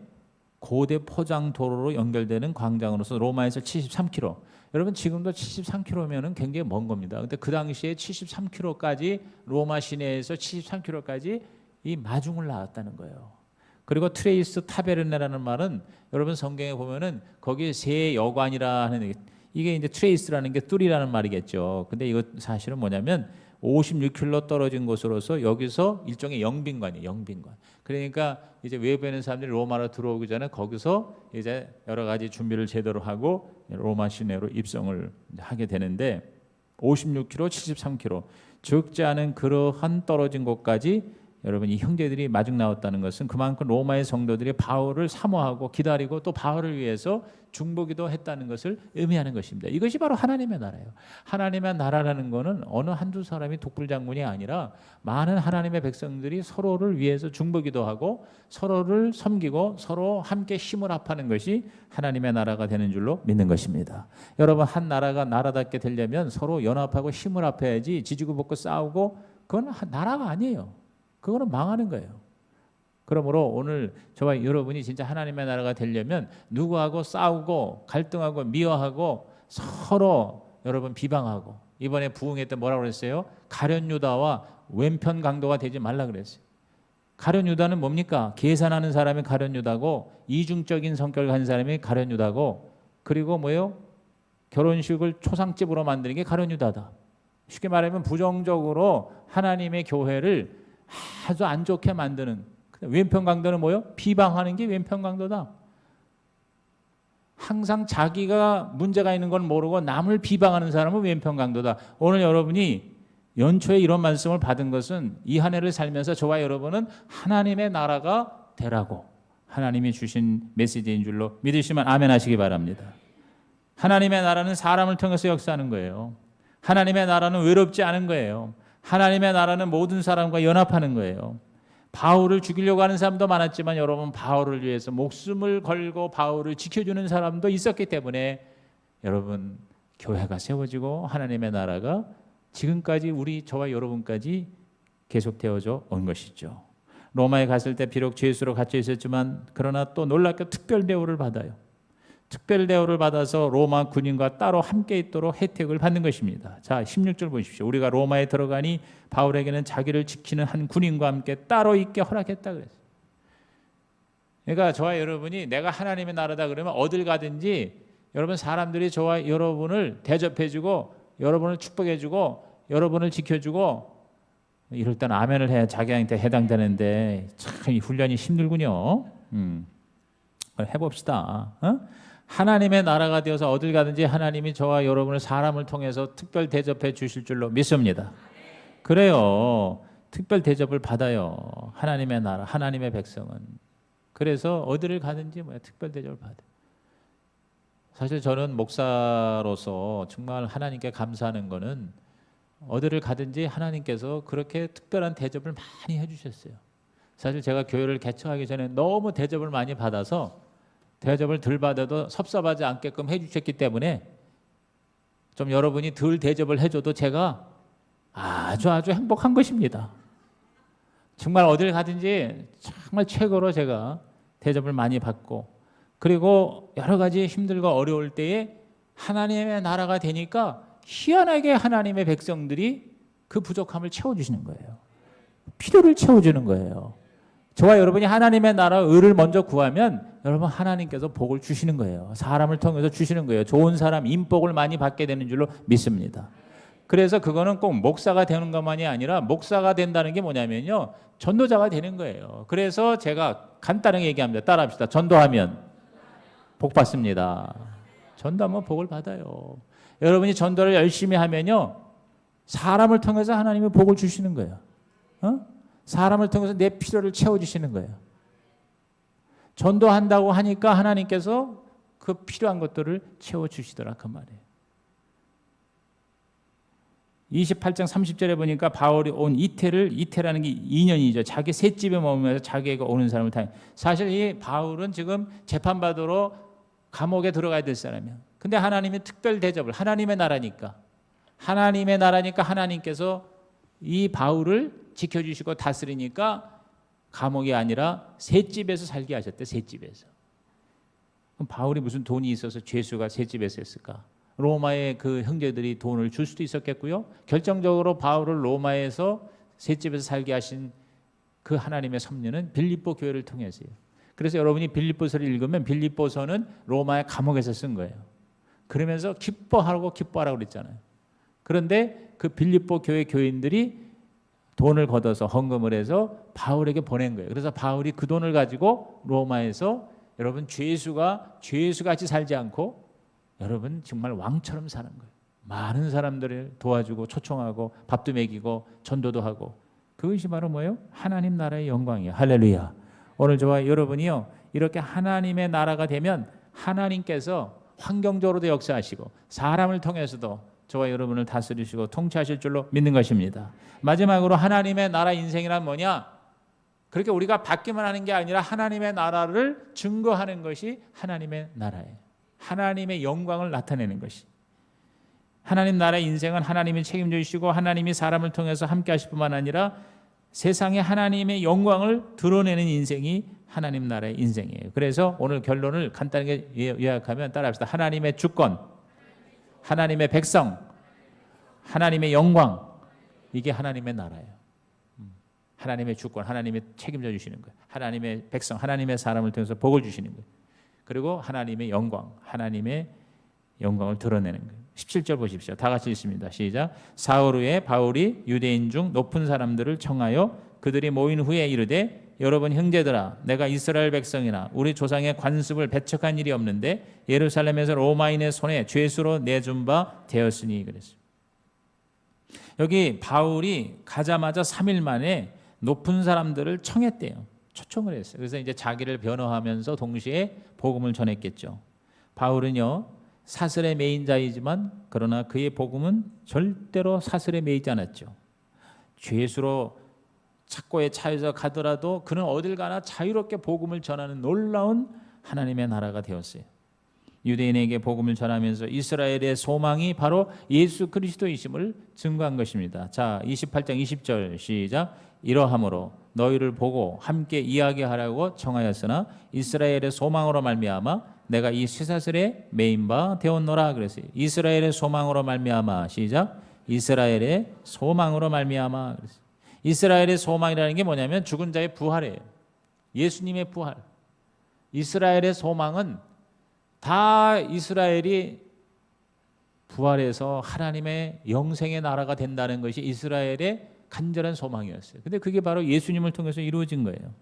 고대 포장도로로 연결되는 광장으로서 로마에서 73km. 여러분 지금도 73km면은 굉장히 먼 겁니다. 근데 그 당시에 73km까지 로마 시내에서 73km까지 이 마중을 나왔다는 거예요. 그리고 트레이스 타베르네라는 말은 여러분 성경에 보면은 거기에 세 여관이라 하는 이게 이제 트레이스라는 게 뚫이라는 말이겠죠. 근데 이거 사실은 뭐냐면 56km 떨어진 곳으로서 여기서 일종의 영빈관이에요. 영빈관. 그러니까 이제 외부에 있는 사람들이 로마로 들어오기 전에 거기서 이제 여러 가지 준비를 제대로 하고 로마 시내로 입성을 하게 되는데 56km, 73km 적지 않은 그러한 떨어진 곳까지 여러분 이 형제들이 마중 나왔다는 것은 그만큼 로마의 성도들이 바울을 사모하고 기다리고 또 바울을 위해서 중보기도 했다는 것을 의미하는 것입니다. 이것이 바로 하나님의 나라예요. 하나님의 나라라는 것은 어느 한두 사람이 독불장군이 아니라 많은 하나님의 백성들이 서로를 위해서 중보기도 하고 서로를 섬기고 서로 함께 힘을 합하는 것이 하나님의 나라가 되는 줄로 믿는 것입니다. 여러분 한 나라가 나라답게 되려면 서로 연합하고 힘을 합해야지 지지고 볶고 싸우고 그건 나라가 아니에요. 그거는 망하는 거예요. 그러므로 오늘 저와 여러분이 진짜 하나님의 나라가 되려면 누구하고 싸우고 갈등하고 미워하고 서로 여러분 비방하고 이번에 부흥회 때 뭐라고 그랬어요? 가룟 유다와 왼편 강도가 되지 말라 그랬어요. 가룟 유다는 뭡니까? 계산하는 사람이 가룟 유다고 이중적인 성격을 가진 사람이 가룟 유다고 그리고 뭐예요? 결혼식을 초상집으로 만드는 게 가룟 유다다. 쉽게 말하면 부정적으로 하나님의 교회를 아주 안 좋게 만드는 왼편 강도는 뭐예요? 비방하는 게 왼편 강도다. 항상 자기가 문제가 있는 건 모르고 남을 비방하는 사람은 왼편 강도다. 오늘 여러분이 연초에 이런 말씀을 받은 것은 이 한 해를 살면서 저와 여러분은 하나님의 나라가 되라고 하나님이 주신 메시지인 줄로 믿으시면 아멘 하시기 바랍니다. 하나님의 나라는 사람을 통해서 역사하는 거예요. 하나님의 나라는 외롭지 않은 거예요. 하나님의 나라는 모든 사람과 연합하는 거예요. 바울을 죽이려고 하는 사람도 많았지만 여러분 바울을 위해서 목숨을 걸고 바울을 지켜주는 사람도 있었기 때문에 여러분 교회가 세워지고 하나님의 나라가 지금까지 저와 여러분까지 계속되어져 온 것이죠. 로마에 갔을 때 비록 죄수로 갇혀 있었지만 그러나 또 놀랍게 특별 대우를 받아요. 특별 대우를 받아서 로마 군인과 따로 함께 있도록 혜택을 받는 것입니다. 자, 16절 보십시오. 우리가 로마에 들어가니 바울에게는 자기를 지키는 한 군인과 함께 따로 있게 허락했다 그랬어요. 그러니까 저와 여러분이 내가 하나님의 나라다 그러면 어딜 가든지 여러분 사람들이 저와 여러분을 대접해주고 여러분을 축복해주고 여러분을 지켜주고 이럴 때는 아멘을 해야 자기한테 해당되는데 참 이 훈련이 힘들군요. 해봅시다. 하나님의 나라가 되어서 어딜 가든지 하나님이 저와 여러분을 사람을 통해서 특별 대접해 주실 줄로 믿습니다. 그래요. 특별 대접을 받아요. 하나님의 나라, 하나님의 백성은. 그래서 어디를 가든지 특별 대접을 받아요. 사실 저는 목사로서 정말 하나님께 감사하는 거는 어디를 가든지 하나님께서 그렇게 특별한 대접을 많이 해주셨어요. 사실 제가 교회를 개척하기 전에 너무 대접을 많이 받아서 대접을 덜 받아도 섭섭하지 않게끔 해주셨기 때문에 좀 여러분이 덜 대접을 해줘도 제가 아주 행복한 것입니다. 정말 어딜 가든지 정말 최고로 제가 대접을 많이 받고, 그리고 여러 가지 힘들고 어려울 때에 하나님의 나라가 되니까 희한하게 하나님의 백성들이 그 부족함을 채워주시는 거예요. 필요를 채워주는 거예요. 저와 여러분이 하나님의 나라 의를 먼저 구하면 여러분 하나님께서 복을 주시는 거예요. 사람을 통해서 주시는 거예요. 좋은 사람 인복을 많이 받게 되는 줄로 믿습니다. 그래서 그거는 꼭 목사가 되는 것만이 아니라, 목사가 된다는 게 뭐냐면요, 전도자가 되는 거예요. 그래서 제가 간단하게 얘기합니다. 따라합시다. 전도하면 복 받습니다. 전도하면 복을 받아요. 여러분이 전도를 열심히 하면요, 사람을 통해서 하나님이 복을 주시는 거예요. 사람을 통해서 내 필요를 채워주시는 거예요. 전도한다고 하니까 하나님께서 그 필요한 것들을 채워주시더라, 그 말이에요. 28장 30절에 보니까 바울이 온 이태라는 게 2년이죠. 자기 셋집에 머물면서 자기가 오는 사람을 다. 사실 이 바울은 지금 재판받으러 감옥에 들어가야 될 사람이야. 근데 하나님이 특별 대접을, 하나님의 나라니까 하나님께서 이 바울을 지켜주시고 다스리니까 감옥이 아니라 셋집에서 살게 하셨대. 셋집에서. 그럼 바울이 무슨 돈이 있어서 죄수가 셋집에서 했을까? 로마의 그 형제들이 돈을 줄 수도 있었겠고요. 결정적으로 바울을 로마에서 셋집에서 살게 하신 그 하나님의 섭리는 빌립보 교회를 통해서요. 그래서 여러분이 빌립보서를 읽으면 빌립보서는 로마의 감옥에서 쓴 거예요. 그러면서 기뻐하라고 그랬잖아요. 그런데 그 빌립보 교회 교인들이 돈을 걷어서 헌금을 해서 바울에게 보낸 거예요. 그래서 바울이 그 돈을 가지고 로마에서 여러분 죄수같이 살지 않고 여러분 정말 왕처럼 사는 거예요. 많은 사람들을 도와주고 초청하고 밥도 먹이고 전도도 하고. 그것이 바로 뭐예요? 하나님 나라의 영광이에요. 할렐루야. 오늘 저와 여러분이요, 이렇게 하나님의 나라가 되면 하나님께서 환경적으로도 역사하시고 사람을 통해서도 저와 여러분을 다스리시고 통치하실 줄로 믿는 것입니다. 마지막으로 하나님의 나라 인생이란 뭐냐? 그렇게 우리가 받기만 하는 게 아니라 하나님의 나라를 증거하는 것이 하나님의 나라예요. 하나님의 영광을 나타내는 것이. 하나님 나라의 인생은 하나님이 책임져 주시고 하나님이 사람을 통해서 함께 하실 뿐만 아니라 세상에 하나님의 영광을 드러내는 인생이 하나님 나라의 인생이에요. 그래서 오늘 결론을 간단하게 요약하면 따라합시다. 하나님의 주권, 하나님의 백성, 하나님의 영광, 이게 하나님의 나라예요. 하나님의 주권, 하나님이 책임져 주시는 거예요. 하나님의 백성, 하나님의 사람을 통해서 복을 주시는 거예요. 그리고 하나님의 영광, 하나님의 영광을 드러내는 거예요. 17절 보십시오. 다 같이 읽습니다. 시작. 사흘 후에 바울이 유대인 중 높은 사람들을 청하여 그들이 모인 후에 이르되, 여러분 형제들아, 내가 이스라엘 백성이나 우리 조상의 관습을 배척한 일이 없는데 예루살렘에서 로마인의 손에 죄수로 내준 바 되었으니 그랬어요. 여기 바울이 가자마자 3일 만에 높은 사람들을 청했대요. 초청을 했어요. 그래서 이제 자기를 변호하면서 동시에 복음을 전했겠죠. 바울은요, 사슬에 매인 자이지만 그러나 그의 복음은 절대로 사슬에 매이지 않았죠. 죄수로 착고에 차여서 가더라도 그는 어딜 가나 자유롭게 복음을 전하는 놀라운 하나님의 나라가 되었어요. 유대인에게 복음을 전하면서 이스라엘의 소망이 바로 예수 그리스도이심을 증거한 것입니다. 자, 28장 20절 시작. 이러함으로 너희를 보고 함께 이야기하라고 청하였으나 이스라엘의 소망으로 말미암아 내가 이 쇠사슬에 매인 바 되었노라 그랬어요. 이스라엘의 소망으로 말미암아. 시작. 이스라엘의 소망으로 말미암아 그랬어요. 이스라엘의 소망이라는 게 뭐냐면 죽은 자의 부활이에요. 예수님의 부활. 이스라엘의 소망은 다 이스라엘이 부활해서 하나님의 영생의 나라가 된다는 것이 이스라엘의 간절한 소망이었어요. 근데 그게 바로 예수님을 통해서 이루어진 거예요.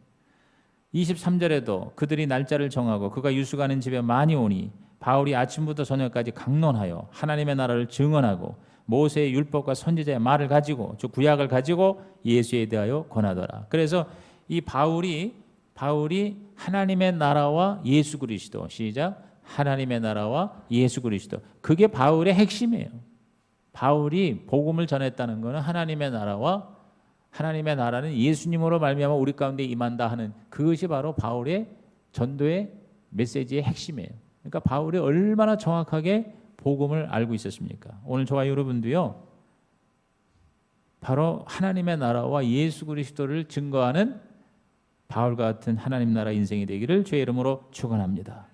23절에도 그들이 날짜를 정하고 그가 유숙하는 집에 많이 오니 바울이 아침부터 저녁까지 강론하여 하나님의 나라를 증언하고 모세의 율법과 선지자의 말을 가지고, 즉 구약을 가지고 예수에 대하여 권하더라. 그래서 이 바울이 하나님의 나라와 예수 그리스도, 시작. 하나님의 나라와 예수 그리스도, 그게 바울의 핵심이에요. 바울이 복음을 전했다는 것은 하나님의 나라와, 하나님의 나라는 예수님으로 말미암아 우리 가운데 임한다 하는, 그것이 바로 바울의 전도의 메시지의 핵심이에요. 그러니까 바울이 얼마나 정확하게 복음을 알고 있었습니까? 오늘 저와 여러분도요, 바로 하나님의 나라와 예수 그리스도를 증거하는 바울과 같은 하나님 나라 인생이 되기를 주의 이름으로 축원합니다.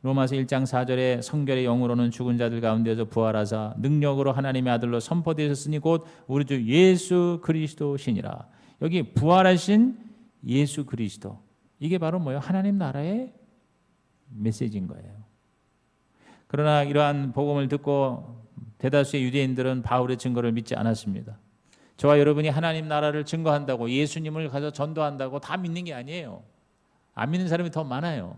로마서 1장 4절에 성결의 영으로는 죽은 자들 가운데서 부활하사 능력으로 하나님의 아들로 선포되셨으니 곧 우리 주 예수 그리스도시니라. 여기 부활하신 예수 그리스도, 이게 바로 뭐예요? 하나님 나라의 메시지인 거예요. 그러나 이러한 복음을 듣고 대다수의 유대인들은 바울의 증거를 믿지 않았습니다. 저와 여러분이 하나님 나라를 증거한다고, 예수님을 가서 전도한다고 다 믿는 게 아니에요. 안 믿는 사람이 더 많아요.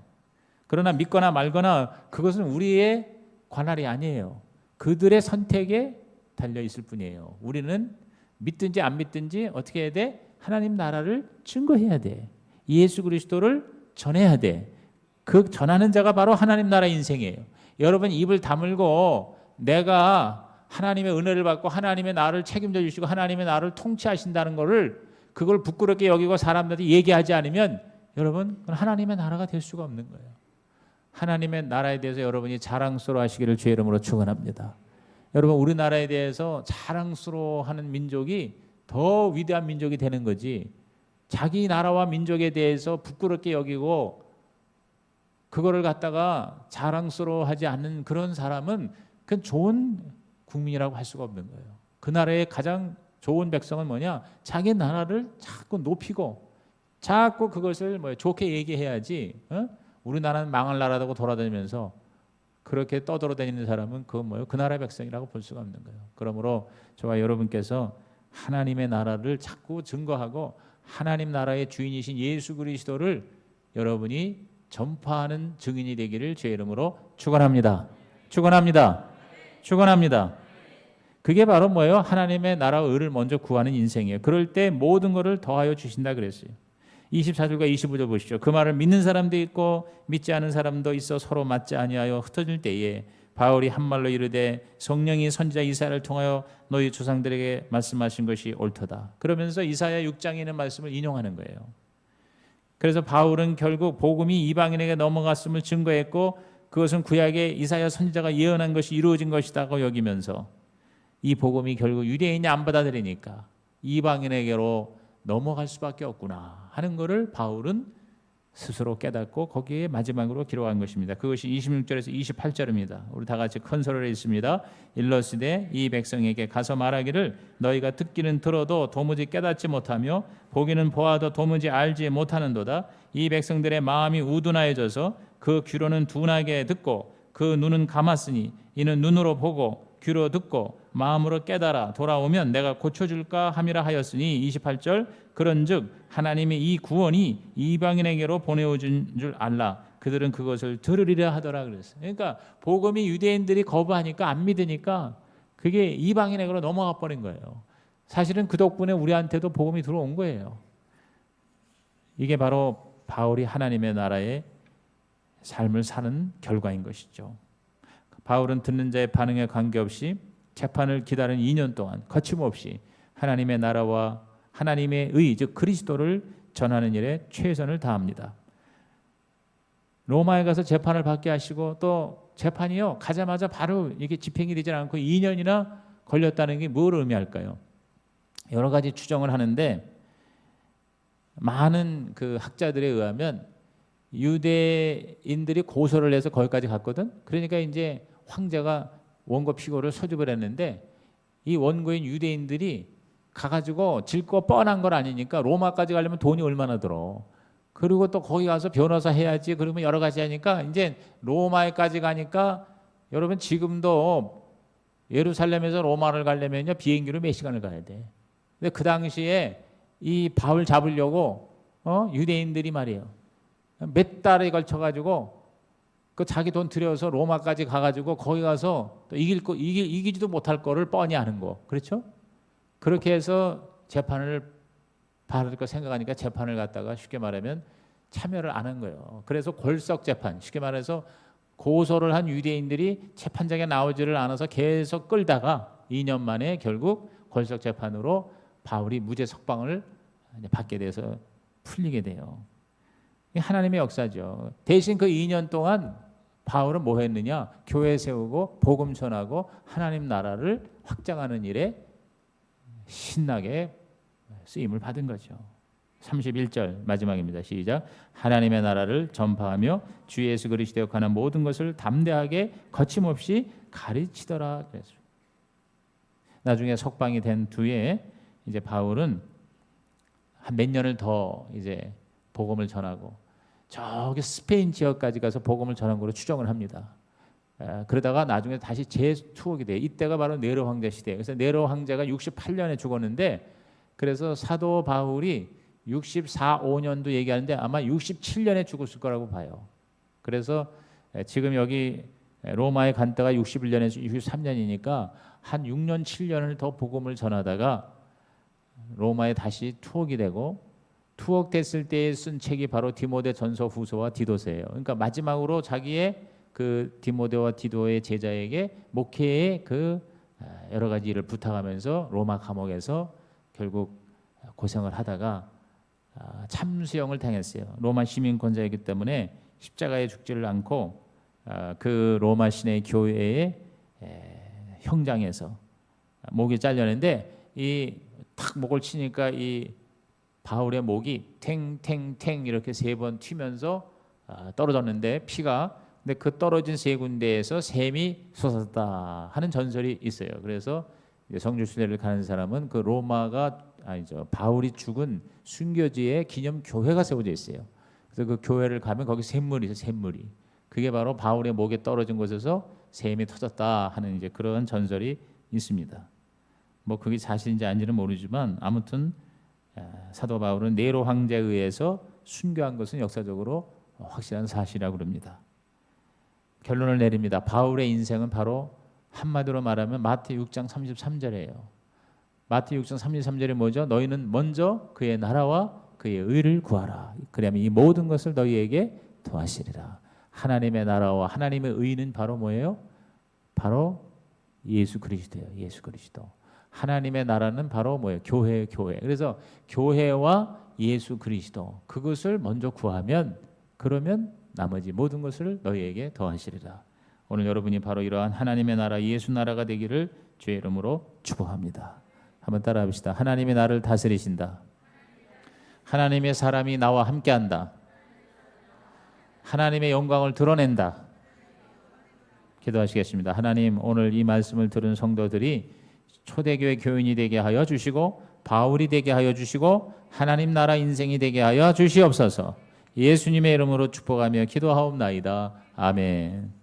그러나 믿거나 말거나 그것은 우리의 관할이 아니에요. 그들의 선택에 달려 있을 뿐이에요. 우리는 믿든지 안 믿든지 어떻게 해야 돼? 하나님 나라를 증거해야 돼. 예수 그리스도를 전해야 돼. 그 전하는 자가 바로 하나님 나라 인생이에요. 여러분 입을 다물고 내가 하나님의 은혜를 받고 하나님의 나를 책임져 주시고 하나님의 나를 통치하신다는 것을, 그걸 부끄럽게 여기고 사람들한테 얘기하지 않으면 여러분 그건 하나님의 나라가 될 수가 없는 거예요. 하나님의 나라에 대해서 여러분이 자랑스러워 하시기를 주의 이름으로 축원합니다. 여러분 우리나라에 대해서 자랑스러워하는 민족이 더 위대한 민족이 되는 거지, 자기 나라와 민족에 대해서 부끄럽게 여기고 그거를 갖다가 자랑스러워하지 않는 그런 사람은 그건 좋은 국민이라고 할 수가 없는 거예요. 그 나라의 가장 좋은 백성은 뭐냐? 자기 나라를 자꾸 높이고 자꾸 그것을 좋게 얘기해야지. 우리나라는 망할 나라라고 돌아다니면서 그렇게 떠돌아다니는 사람은 그건 뭐예요? 그 나라의 백성이라고 볼 수가 없는 거예요. 그러므로 저와 여러분께서 하나님의 나라를 자꾸 증거하고 하나님 나라의 주인이신 예수 그리스도를 여러분이 전파하는 증인이 되기를 주의 이름으로 축원합니다. 축원합니다. 축원합니다. 그게 바로 뭐예요? 하나님의 나라와 의를 먼저 구하는 인생이에요. 그럴 때 모든 것을 더하여 주신다 그랬어요. 24절과 25절 보시죠. 그 말을 믿는 사람도 있고 믿지 않은 사람도 있어 서로 맞지 아니하여 흩어질 때에 바울이 한 말로 이르되 성령이 선지자 이사야를 통하여 너희 조상들에게 말씀하신 것이 옳도다. 그러면서 이사야 6장에 있는 말씀을 인용하는 거예요. 그래서 바울은 결국 복음이 이방인에게 넘어갔음을 증거했고 그것은 구약의 이사야 선지자가 예언한 것이 이루어진 것이라고 여기면서 이 복음이 결국 유대인이 안 받아들이니까 이방인에게로 넘어갈 수밖에 없구나 하는 것을 바울은 스스로 깨닫고 거기에 마지막으로 기록한 것입니다. 그것이 26절에서 28절입니다. 우리 다 같이 큰 소리로 읽습니다. 일러스되 이 백성에게 가서 말하기를 너희가 듣기는 들어도 도무지 깨닫지 못하며 보기는 보아도 도무지 알지 못하는도다. 이 백성들의 마음이 우둔하여져서 그 귀로는 둔하게 듣고 그 눈은 감았으니 이는 눈으로 보고 귀로 듣고 마음으로 깨달아 돌아오면 내가 고쳐줄까 함이라 하였으니 28절 그런즉 하나님이 이 구원이 이방인에게로 보내어준 줄 알라. 그들은 그것을 들으리라 하더라 그랬어요. 그러니까 복음이 유대인들이 거부하니까 안 믿으니까 그게 이방인에게로 넘어가 버린 거예요. 사실은 그 덕분에 우리한테도 복음이 들어온 거예요. 이게 바로 바울이 하나님의 나라의 삶을 사는 결과인 것이죠. 바울은 듣는 자의 반응에 관계없이 재판을 기다린 2년 동안 거침없이 하나님의 나라와 하나님의 의, 즉 그리스도를 전하는 일에 최선을 다합니다. 로마에 가서 재판을 받게 하시고 또 재판이요 가자마자 바로 이게 집행이 되지 않고 2년이나 걸렸다는 게 뭘 의미할까요? 여러 가지 추정을 하는데 많은 그 학자들에 의하면 유대인들이 고소를 해서 거기까지 갔거든. 그러니까 이제 황제가 원고 피고를 소집을 했는데 이 원고인 유대인들이 가가지고 질 거 뻔한 걸 아니니까 로마까지 가려면 돈이 얼마나 들어. 그리고 또 거기 가서 변호사 해야지. 그러면 여러 가지 하니까 이제 로마에까지 가니까 여러분 지금도 예루살렘에서 로마를 가려면요 비행기로 몇 시간을 가야 돼. 근데 그 당시에 이 바울 잡으려고 유대인들이 말이에요. 몇 달에 걸쳐가지고 그 자기 돈 들여서 로마까지 가가지고 거기 가서 또 이기지도 못할 거를 뻔히 하는 거. 그렇죠? 그렇게 해서 재판을 받을 거 생각하니까 재판을 갖다가 쉽게 말하면 참여를 안 한 거예요. 그래서 골석 재판, 쉽게 말해서 고소를 한 유대인들이 재판장에 나오지를 않아서 계속 끌다가 2년 만에 결국 골석 재판으로 바울이 무죄 석방을 받게 돼서 풀리게 돼요. 하나님의 역사죠. 대신 그 2년 동안 바울은 뭐 했느냐? 교회 세우고 복음 전하고 하나님 나라를 확장하는 일에 신나게 쓰임을 받은 거죠. 31절 마지막입니다. 시작. 하나님의 나라를 전파하며 주 예수 그리스도에 관한 모든 것을 담대하게 거침없이 가르치더라. 그랬어요. 나중에 석방이 된 뒤에 이제 바울은 한 몇 년을 더 이제 복음을 전하고 저기 스페인 지역까지 가서 복음을 전한 걸로 추정을 합니다. 그러다가 나중에 다시 재투옥이 돼요. 이때가 바로 네로 황제 시대예요. 그래서 네로 황제가 68년에 죽었는데 그래서 사도 바울이 64, 5년도 얘기하는데 아마 67년에 죽었을 거라고 봐요. 그래서 지금 여기 로마에 간 때가 61년에서 63년이니까 한 6년, 7년을 더 복음을 전하다가 로마에 다시 투옥이 되고 투옥됐을 때 쓴 책이 바로 디모데 전서 후서와 디도서예요. 그러니까 마지막으로 자기의 그 디모데와 디도의 제자에게 목회의 그 여러 가지 일을 부탁하면서 로마 감옥에서 결국 고생을 하다가 참수형을 당했어요. 로마 시민권자이기 때문에 십자가에 죽지를 않고 그 로마 시내 교회의 형장에서 목이 잘렸는데 이 탁 목을 치니까 이 바울의 목이 탱탱탱 이렇게 3번 튀면서 떨어졌는데 피가 근데 그 떨어진 3군데에서 샘이 솟았다 하는 전설이 있어요. 그래서 성주순례를 가는 사람은 그 로마가 아니죠 바울이 죽은 순교지에 기념 교회가 세워져 있어요. 그래서 그 교회를 가면 거기 샘물이 있어요. 샘물이 그게 바로 바울의 목에 떨어진 곳에서 샘이 터졌다 하는 이제 그런 전설이 있습니다. 뭐 그게 사실인지 아닌지는 모르지만 아무튼 사도 바울은 네로 황제에 의해서 순교한 것은 역사적으로 확실한 사실이라고 그럽니다. 결론을 내립니다. 바울의 인생은 바로 한마디로 말하면 마태복음 6장 33절이에요. 마태복음 6장 33절이 뭐죠? 너희는 먼저 그의 나라와 그의 의를 구하라. 그러면 이 모든 것을 너희에게 더하시리라. 하나님의 나라와 하나님의 의는 바로 뭐예요? 바로 예수 그리스도예요. 예수 그리스도. 하나님의 나라는 바로 뭐예요? 교회. 그래서 교회와 예수 그리스도 그것을 먼저 구하면 그러면 나머지 모든 것을 너희에게 더하시리라. 오늘 여러분이 바로 이러한 하나님의 나라 예수 나라가 되기를 주의 이름으로 축복합니다. 한번 따라합시다. 하나님의 나라를 다스리신다. 하나님의 사람이 나와 함께한다. 하나님의 영광을 드러낸다. 기도하시겠습니다. 하나님 오늘 이 말씀을 들은 성도들이 초대교회 교인이 되게 하여 주시고 바울이 되게 하여 주시고 하나님 나라 인생이 되게 하여 주시옵소서. 예수님의 이름으로 축복하며 기도하옵나이다. 아멘.